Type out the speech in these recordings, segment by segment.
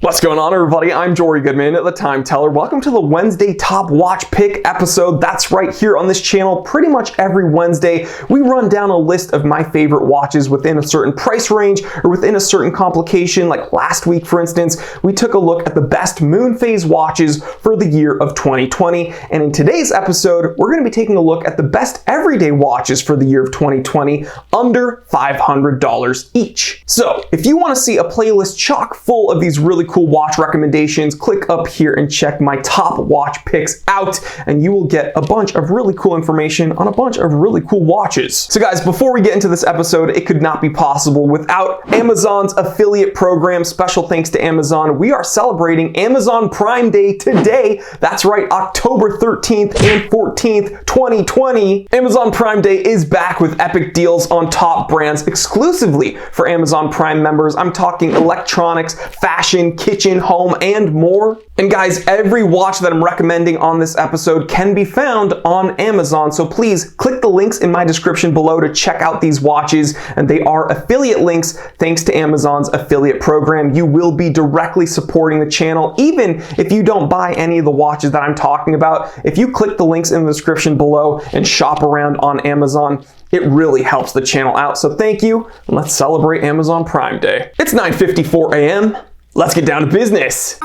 What's going on, everybody? I'm Jory Goodman, the Time Teller. Welcome to the Wednesday Top Watch Pick episode. That's right, here on this channel, pretty much every Wednesday, we run down a list of my favorite watches within a certain price range or within a certain complication. Like last week, for instance, we took a look at the best moon phase watches for the year of 2020. And in today's episode, we're going to be taking a look at the best everyday watches for the year of 2020, under $500 each. So if you want to see a playlist chock full of these really cool watch recommendations, click up here and check my top watch picks out, and you will get a bunch of really cool information on a bunch of really cool watches. So guys, before we get into this episode, it could not be possible without Amazon's affiliate program. Special thanks to Amazon. We are celebrating Amazon Prime Day today. That's right, October 13th and 14th, 2020. Amazon Prime Day is back with epic deals on top brands exclusively for Amazon Prime members. I'm talking electronics, fashion, kitchen, home, and more. And guys, every watch that I'm recommending on this episode can be found on Amazon, so please click the links in my description below to check out these watches, and they are affiliate links thanks to Amazon's affiliate program. You will be directly supporting the channel, even if you don't buy any of the watches that I'm talking about. If you click the links in the description below and shop around on Amazon, it really helps the channel out, so thank you, and let's celebrate Amazon Prime Day. It's 9:54 a.m. Let's get down to business.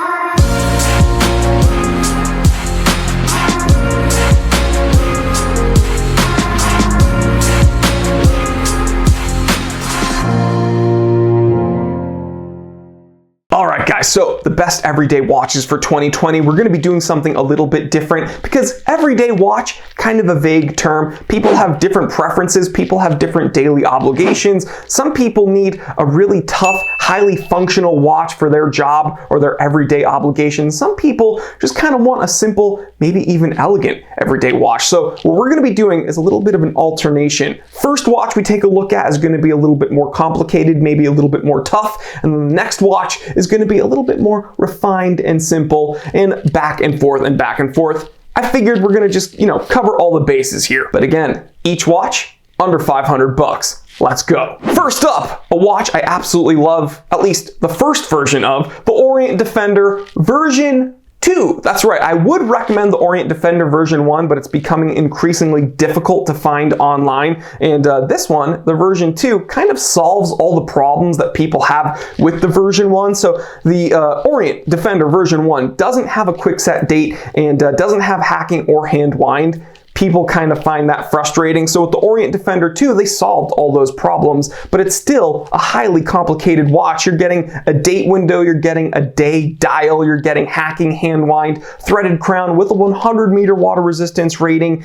Alright guys, so the best everyday watches for 2020, we're going to be doing something a little bit different because everyday watch, kind of a vague term. People have different preferences, people have different daily obligations. Some people need a really tough, highly functional watch for their job or their everyday obligations. Some people just kind of want a simple, maybe even elegant everyday watch. So what we're going to be doing is a little bit of an alternation. First watch we take a look at is going to be a little bit more complicated, maybe a little bit more tough, and then the next watch is going to be a little bit more refined and simple, and back and forth and back and forth. I figured we're going to just, cover all the bases here. But again, each watch under 500 bucks. Let's go. First up, a watch I absolutely love, at least the first version of, the Orient Defender version 2. That's right, I would recommend the Orient Defender version 1, but it's becoming increasingly difficult to find online. And this one, the version 2, kind of solves all the problems that people have with the version 1. So the Orient Defender version 1 doesn't have a quick set date and doesn't have hacking or hand wind. People kind of find that frustrating. So with the Orient Defender 2, they solved all those problems, but it's still a highly complicated watch. You're getting a date window, you're getting a day dial, you're getting hacking, hand wind, threaded crown with a 100-meter water resistance rating,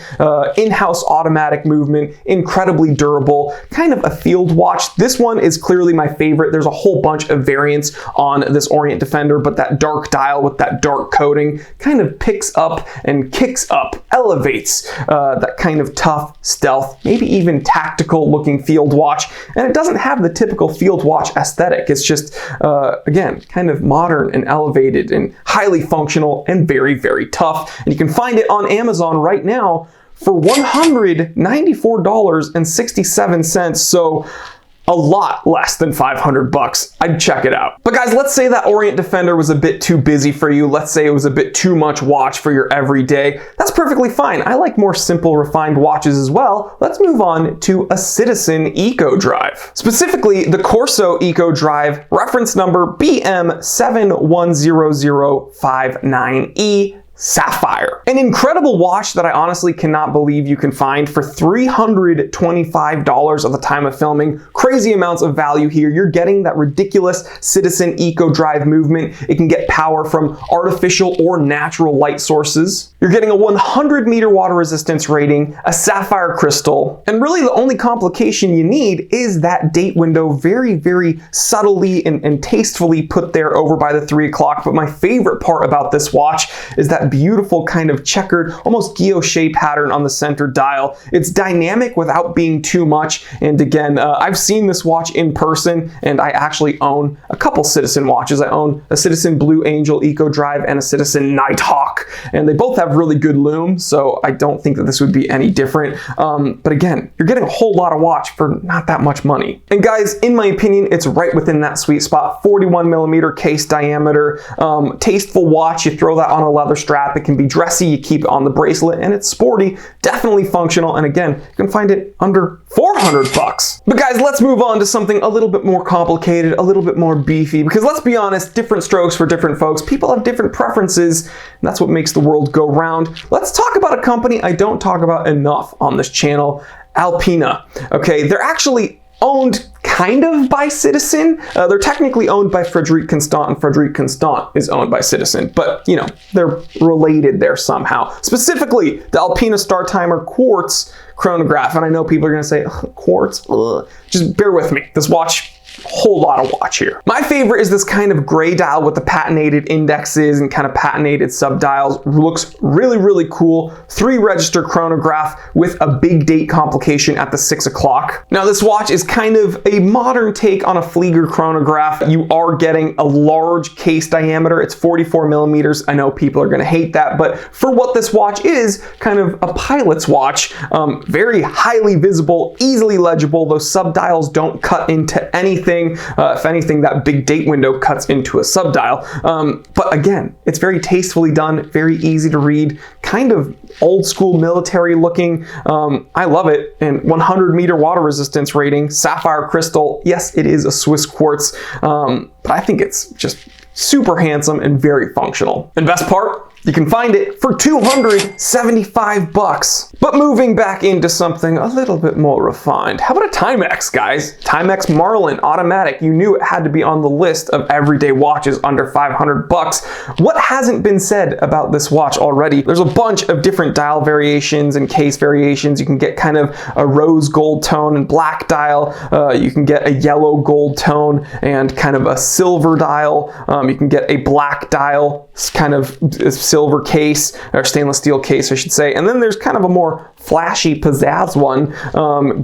in-house automatic movement, incredibly durable, kind of a field watch. This one is clearly my favorite. There's a whole bunch of variants on this Orient Defender, but that dark dial with that dark coating kind of picks up and kicks up, elevates that kind of tough, stealth, maybe even tactical looking field watch. And it doesn't have the typical field watch aesthetic. It's just, again, kind of modern and elevated and highly functional and very, very tough. And you can find it on Amazon right now for $194.67. So a lot less than 500 bucks. I'd check it out. But guys, let's say that Orient Defender was a bit too busy for you. Let's say it was a bit too much watch for your everyday. That's perfectly fine. I like more simple, refined watches as well. Let's move on to a Citizen Eco Drive. Specifically, the CORSO Eco Drive, reference number BM710059E. Sapphire. An incredible watch that I honestly cannot believe you can find for $325 at the time of filming. Crazy amounts of value here. You're getting that ridiculous Citizen Eco Drive movement. It can get power from artificial or natural light sources. You're getting a 100-meter water resistance rating, a sapphire crystal, and really the only complication you need is that date window, very, very subtly and tastefully put there over by the 3 o'clock. But my favorite part about this watch is that that beautiful kind of checkered, almost guilloche pattern on the center dial. It's dynamic without being too much. And again, I've seen this watch in person, and I actually own a couple Citizen watches. I own a Citizen Blue Angel Eco Drive and a Citizen Nighthawk, and they both have really good lume, so I don't think that this would be any different. But again, you're getting a whole lot of watch for not that much money. And guys, in my opinion, it's right within that sweet spot. 41mm case diameter, tasteful watch. You throw that on a leather strap. It can be dressy. You keep it on the bracelet, and it's sporty, definitely functional. And again, you can find it under 400 bucks. But guys, let's move on to something a little bit more complicated, a little bit more beefy, because let's be honest, different strokes for different folks. People have different preferences, and that's what makes the world go round. Let's talk about a company I don't talk about enough on this channel, ALPINA. Okay, they're actually owned kind of by Citizen. They're technically owned by Frederic Constant, and Frederic Constant is owned by Citizen, but you know, they're related there somehow. Specifically, the ALPINA STARTIMER quartz chronograph, and I know people are gonna say, quartz? Ugh. Just bear with me. This watch, whole lot of watch here. My favorite is this kind of gray dial with the patinated indexes and kind of patinated subdials. Looks really, really cool. 3-register chronograph with a big date complication at the 6 o'clock. Now this watch is kind of a modern take on a Flieger chronograph. You are getting a large case diameter. It's 44mm. I know people are gonna hate that, but for what this watch is, kind of a pilot's watch, very highly visible, easily legible. Those subdials don't cut into anything. If anything, that big date window cuts into a subdial. But again, it's very tastefully done, very easy to read, kind of old school military looking. I love it. And 100-meter water resistance rating, sapphire crystal. Yes, it is a Swiss quartz, but I think it's just super handsome and very functional. And best part, you can find it for 275 bucks. But moving back into something a little bit more refined, how about a TIMEX, guys? TIMEX Marlin automatic. You knew it had to be on the list of everyday watches under 500 bucks. What hasn't been said about this watch already? There's a bunch of different dial variations and case variations. You can get kind of a rose gold tone and black dial. You can get a yellow gold tone and kind of a silver dial. You can get a black dial, kind of silver case, or stainless steel case, I should say. And then there's kind of a more flashy pizzazz one.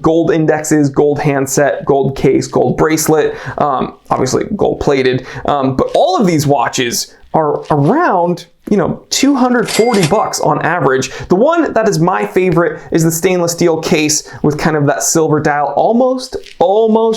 Gold indexes, gold handset, gold case, gold bracelet, obviously gold plated. But all of these watches are around, you know, 240 bucks on average. The one that is my favorite is the stainless steel case with kind of that silver dial. Almost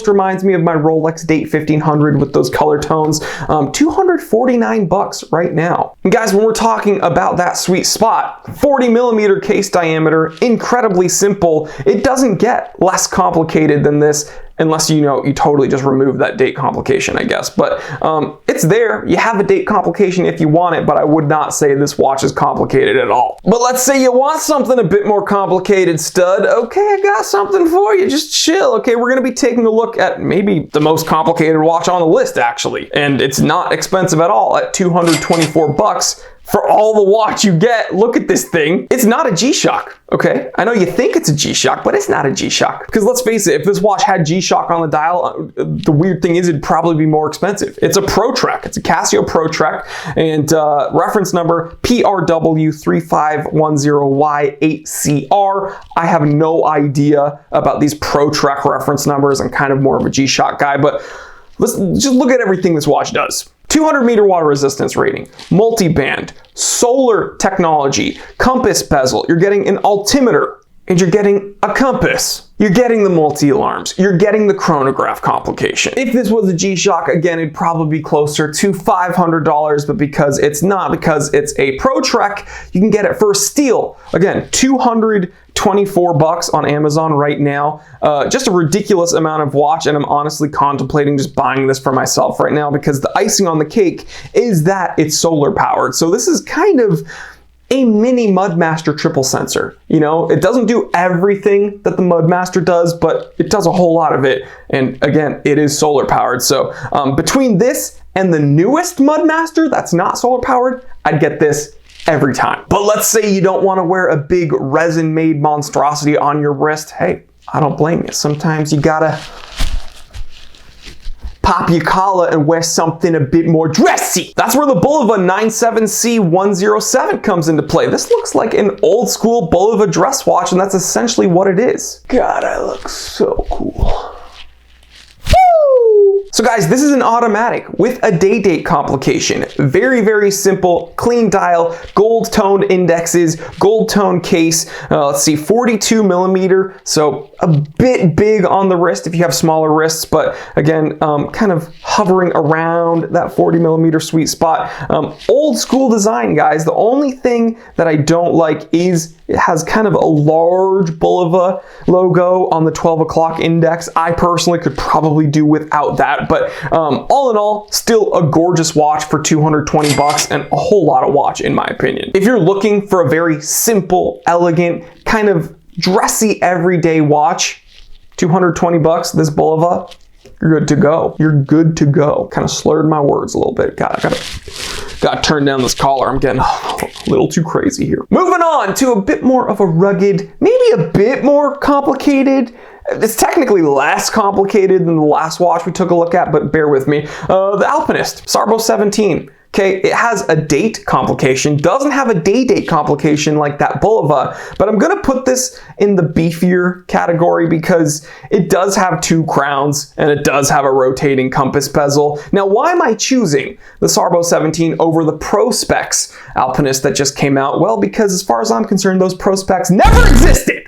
reminds me of my Rolex Date 1500 with those color tones. 249 bucks right now. And guys, when we're talking about that sweet spot, 40mm case diameter, incredibly simple. It doesn't get less complicated than this, unless you know you totally just remove that date complication, I guess. But it's there. You have a date complication if you want it, but I would not say this watch is complicated at all. But let's say you want something a bit more complicated, stud. Okay, I got something for you. Just chill. Okay, we're gonna be taking a look at maybe the most complicated watch on the list, actually. And it's not expensive at all at 224 bucks. For all the watch you get, look at this thing. It's not a G-Shock, okay? I know you think it's a G-Shock, but it's not a G-Shock. Because let's face it, if this watch had G-Shock on the dial, the weird thing is it'd probably be more expensive. It's a ProTrek. It's a Casio ProTrek, and reference number PRW3510Y8CR. I have no idea about these ProTrek reference numbers. I'm kind of more of a G-Shock guy, but let's just look at everything this watch does. 200-meter water resistance rating, multi-band, solar technology, compass bezel. You're getting an altimeter, and you're getting a compass. You're getting the multi-alarms. You're getting the chronograph complication. If this was a G-Shock, again, it'd probably be closer to $500, but because it's not, because it's a ProTrek, you can get it for a steal. Again, 224 bucks on Amazon right now. Just a ridiculous amount of watch, and I'm honestly contemplating just buying this for myself right now because the icing on the cake is that it's solar powered. So this is kind of a mini Mudmaster triple sensor. You know, it doesn't do everything that the Mudmaster does, but it does a whole lot of it. And again, it is solar powered. So between this and the newest Mudmaster that's not solar powered, I'd get this every time. But let's say you don't want to wear a big resin made monstrosity on your wrist. Hey, I don't blame you. Sometimes you gotta pop your collar and wear something a bit more dressy. That's where the Bulova 97C107 comes into play. This looks like an old school Bulova dress watch, and that's essentially what it is. God, I look so cool. So guys, this is an automatic with a day-date complication. Very, very simple, clean dial, gold-toned indexes, gold-toned case. Let's see, 42 millimeter, so a bit big on the wrist if you have smaller wrists, but again, kind of hovering around that 40 millimeter sweet spot. Old school design, guys. The only thing that I don't like is it has kind of a large Bulova logo on the 12 o'clock index. I personally could probably do without that, but all in all, still a gorgeous watch for 220 bucks and a whole lot of watch in my opinion. If you're looking for a very simple, elegant, kind of dressy everyday watch, 220 bucks, this Bulova, you're good to go. You're good to go. Kind of slurred my words a little bit. God, I gotta turn down this collar. I'm getting a little too crazy here. Moving on to a bit more of a rugged, maybe a bit more complicated. It's technically less complicated than the last watch we took a look at, but bear with me. The Alpinist, Sarbo 17. Okay, it has a date complication, doesn't have a day-date complication like that Bulova, but I'm gonna put this in the beefier category because it does have two crowns and it does have a rotating compass bezel. Now, why am I choosing the Sarbo 17 over the Pro Specs Alpinist that just came out? Well, because as far as I'm concerned, those Pro Specs never existed.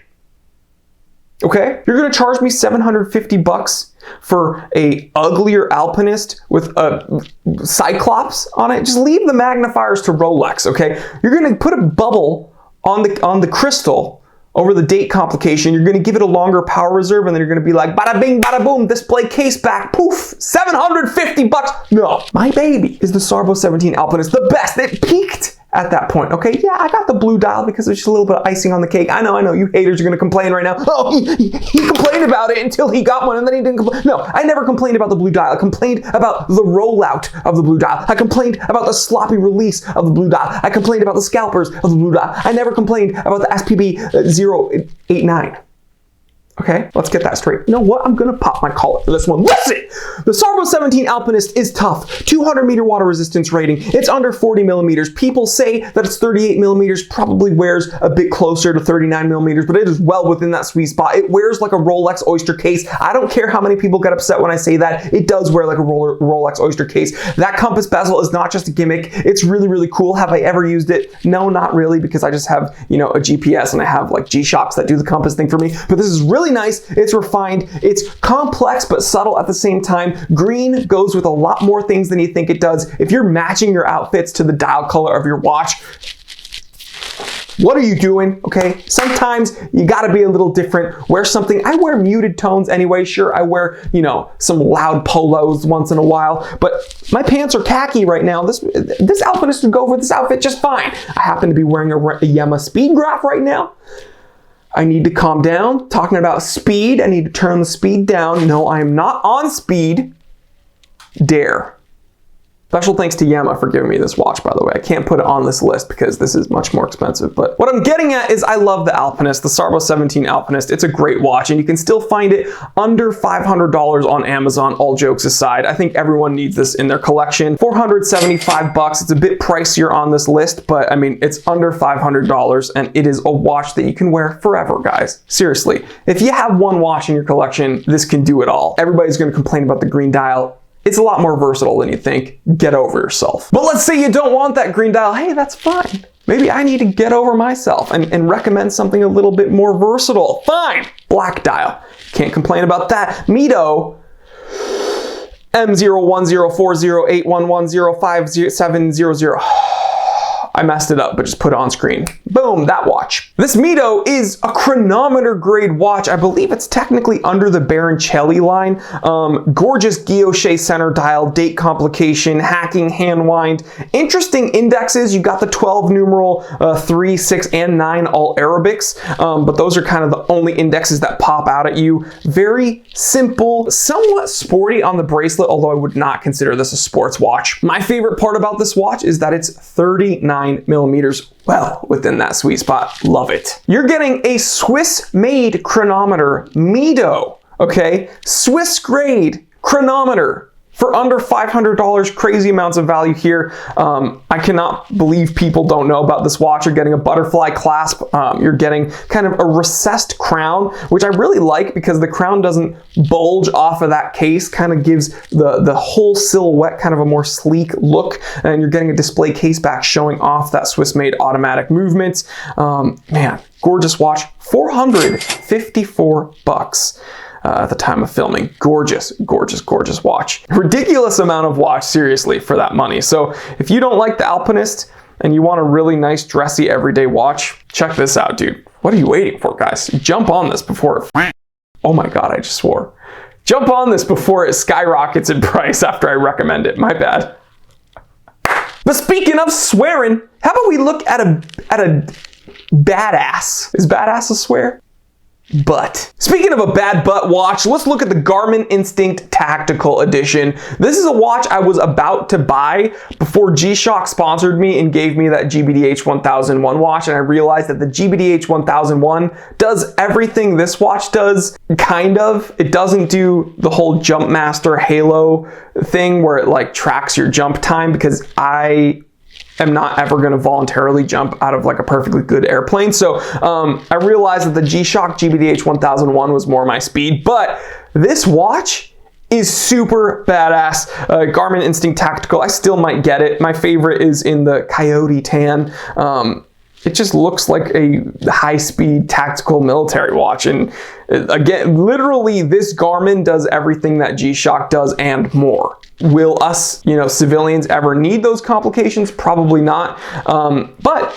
Okay, you're gonna charge me 750 bucks for a uglier Alpinist with a Cyclops on it? Just leave the magnifiers to Rolex, okay? You're gonna put a bubble on the crystal over the date complication. You're gonna give it a longer power reserve, and then you're gonna be like, bada bing, bada boom, display case back, poof, 750 bucks. No, my baby is the Sarbo 17 Alpinist, the best. It peaked at that point, okay? Yeah, I got the blue dial because there's just a little bit of icing on the cake. I know, you haters are gonna complain right now. Oh, he complained about it until he got one and then he didn't complain. No, I never complained about the blue dial. I complained about the rollout of the blue dial. I complained about the sloppy release of the blue dial. I complained about the scalpers of the blue dial. I never complained about the SPB 089. Okay, let's get that straight. You know what? I'm gonna pop my collar for this one. Listen! The Sarbo 17 Alpinist is tough. 200 meter water resistance rating. It's under 40 millimeters. People say that it's 38 millimeters, probably wears a bit closer to 39 millimeters, but it is well within that sweet spot. It wears like a Rolex Oyster case. I don't care how many people get upset when I say that. It does wear like a Rolex Oyster case. That compass bezel is not just a gimmick. It's really, really cool. Have I ever used it? No, not really, because I just have, you know, a GPS and I have like G-Shocks that do the compass thing for me. But this is really nice, it's refined, it's complex but subtle at the same time. Green goes with a lot more things than you think it does. If you're matching your outfits to the dial color of your watch, what are you doing? Okay, sometimes you gotta be a little different. Wear something. I wear muted tones anyway. Sure, I wear, you know, some loud polos once in a while, but my pants are khaki right now. This Alpinist would go for this outfit just fine. I happen to be wearing a Yamaha Speed Graph right now. I need to calm down. Talking about speed, I need to turn the speed down. No, I am not on speed. Dare. Special thanks to Yamaha for giving me this watch, by the way. I can't put it on this list because this is much more expensive, but what I'm getting at is I love the Alpinist, the Sarbo 17 Alpinist. It's a great watch, and you can still find it under $500 on Amazon, all jokes aside. I think everyone needs this in their collection. 475 bucks. It's a bit pricier on this list, but I mean, it's under $500, and it is a watch that you can wear forever, guys. Seriously. If you have one watch in your collection, this can do it all. Everybody's gonna complain about the green dial. It's a lot more versatile than you think. Get over yourself. But let's say you don't want that green dial. Hey, that's fine. Maybe I need to get over myself and recommend something a little bit more versatile. Fine. Black dial. Can't complain about that. MIDO M0104081105700. I messed it up, but just put it on screen. Boom, that watch. This MIDO is a chronometer grade watch. I believe it's technically under the Baroncelli line. Gorgeous guilloche center dial, date complication, hacking, hand wind. Interesting indexes. You got the 12 numeral 3, 6, and 9 all Arabics, but those are kind of the only indexes that pop out at you. Very simple, somewhat sporty on the bracelet, although I would not consider this a sports watch. My favorite part about this watch is that it's 39 millimeters, well within that sweet spot. Love it. You're getting a Swiss-made chronometer, MIDO, okay? Swiss grade chronometer for under $500, crazy amounts of value here. I cannot believe people don't know about this watch. You're getting a butterfly clasp. You're getting kind of a recessed crown, which I really like because the crown doesn't bulge off of that case, kind of gives the whole silhouette kind of a more sleek look. And you're getting a display case back showing off that Swiss-made automatic movement. Man, gorgeous watch, $454. At the time of filming. Gorgeous, gorgeous, gorgeous watch. Ridiculous amount of watch, seriously, for that money. So if you don't like the Alpinist and you want a really nice, dressy, everyday watch, check this out, dude. What are you waiting for, guys? Jump on this before it... Oh my God, I just swore. Jump on this before it skyrockets in price after I recommend it. My bad. But speaking of swearing, how about we look at a badass? Is badass a swear? Butt. Speaking of a bad butt watch, let's look at the Garmin Instinct Tactical Edition. This is a watch I was about to buy before G-Shock sponsored me and gave me that GBDH 1001 watch, and I realized that the GBDH 1001 does everything this watch does, kind of. It doesn't do the whole Jump Master Halo thing where it like tracks your jump time, because I am not ever going to voluntarily jump out of like a perfectly good airplane. So I realized that the G-Shock GBDH 1001 was more my speed, but this watch is super badass. Garmin Instinct Tactical, I still might get it. My favorite is in the Coyote Tan. It just looks like a high-speed tactical military watch. And again, literally this Garmin does everything that G-Shock does and more. Will us, civilians ever need those complications? Probably not. But,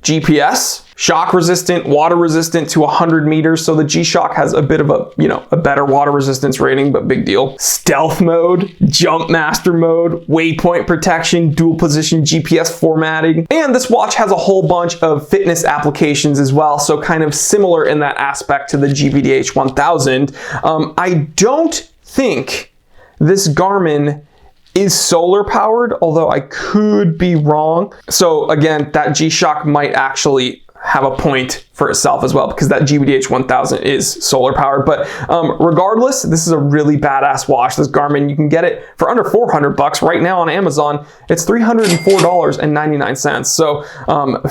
GPS, shock resistant, water resistant to 100 meters. So the G-Shock has a bit of a better water resistance rating, but big deal. Stealth mode, jump master mode, waypoint protection, dual position GPS formatting. And this watch has a whole bunch of fitness applications as well. So kind of similar in that aspect to the GBDH 1000. I don't think this Garmin is solar powered, although I could be wrong. So again, that G-Shock might actually have a point for itself as well, because that GBDH 1000 is solar powered. But regardless, this is a really badass watch. This Garmin, you can get it for under $400 right now on Amazon. It's $304.99. So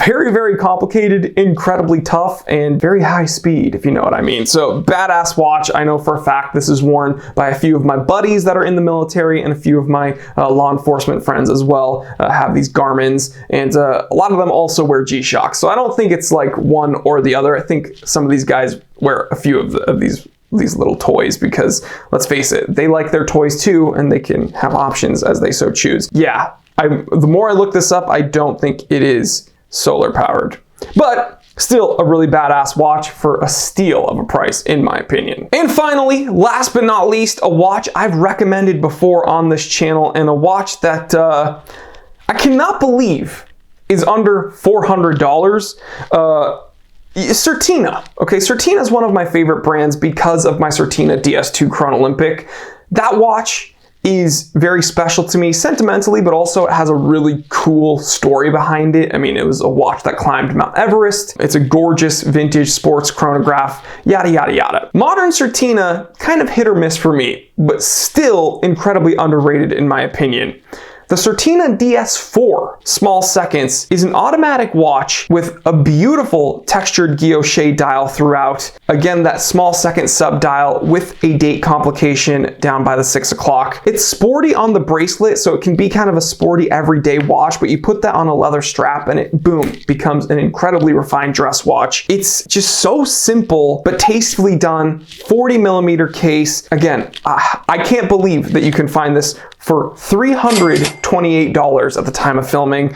very, very complicated, incredibly tough, and very high speed, if you know what I mean. So badass watch. I know for a fact this is worn by a few of my buddies that are in the military, and a few of my law enforcement friends as well have these Garmins, and a lot of them also wear G-Shock. So I don't think it's like one or the other. I think some of these guys wear a few of these little toys, because let's face it, they like their toys too, and they can have options as they so choose. Yeah, the more I look this up, I don't think it is solar powered, but still a really badass watch for a steal of a price, in my opinion. And finally, last but not least, a watch I've recommended before on this channel, and a watch that I cannot believe is under $400. CERTINA. Okay, CERTINA is one of my favorite brands because of my CERTINA DS2 CHRONOLYMPIC. That watch is very special to me sentimentally, but also it has a really cool story behind it. I mean, it was a watch that climbed Mount Everest. It's a gorgeous vintage sports chronograph, yada, yada, yada. Modern CERTINA, kind of hit or miss for me, but still incredibly underrated in my opinion. The CERTINA DS4 small seconds is an automatic watch with a beautiful textured guilloche dial throughout. Again, that small second sub dial with a date complication down by the 6 o'clock. It's sporty on the bracelet, so it can be kind of a sporty everyday watch, but you put that on a leather strap and it, boom, becomes an incredibly refined dress watch. It's just so simple, but tastefully done. 40mm case. Again, I can't believe that you can find this for $328 at the time of filming.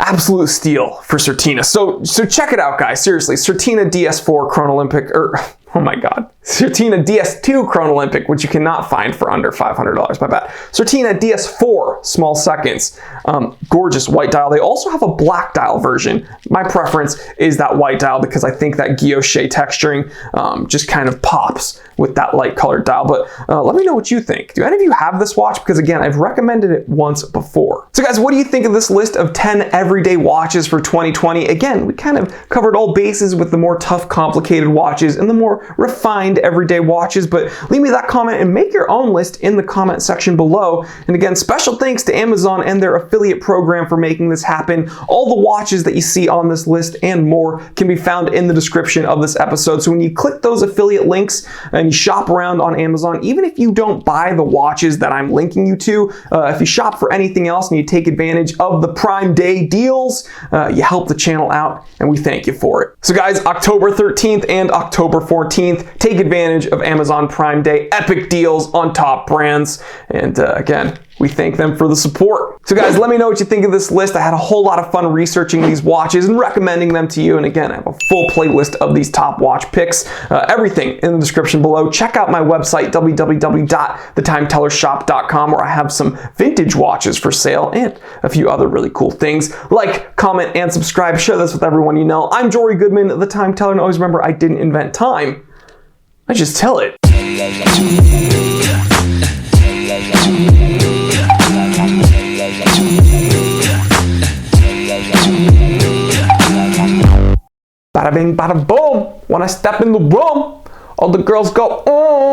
Absolute steal for CERTINA. So check it out, guys. Seriously, CERTINA DS4 CHRONOLYMPIC, oh my God, CERTINA DS2 CHRONOLYMPIC, which you cannot find for under $500, my bad. CERTINA DS4 small seconds, gorgeous white dial. They also have a black dial version. My preference is that white dial because I think that guilloche texturing just kind of pops with that light colored dial. But let me know what you think. Do any of you have this watch? Because again, I've recommended it once before. So guys, what do you think of this list of 10 everyday watches for 2020? Again, we kind of covered all bases with the more tough, complicated watches and the more refined find everyday watches, but leave me that comment and make your own list in the comment section below. And again, special thanks to Amazon and their affiliate program for making this happen. All the watches that you see on this list and more can be found in the description of this episode. So when you click those affiliate links and you shop around on Amazon, even if you don't buy the watches that I'm linking you to, if you shop for anything else and you take advantage of the Prime Day deals, you help the channel out and we thank you for it. So guys, October 13th and October 14th, take advantage of Amazon Prime Day epic deals on top brands. And again, we thank them for the support. So guys, let me know what you think of this list. I had a whole lot of fun researching these watches and recommending them to you. And again, I have a full playlist of these top watch picks. Everything in the description below. Check out my website, www.thetimetellershop.com, where I have some vintage watches for sale and a few other really cool things. Like, comment, and subscribe. Share this with everyone you know. I'm Jory Goodman, the Time Teller, and always remember, I didn't invent time. I just tell it. Bada bing, bada boom. When I step in the room, all the girls go, oh.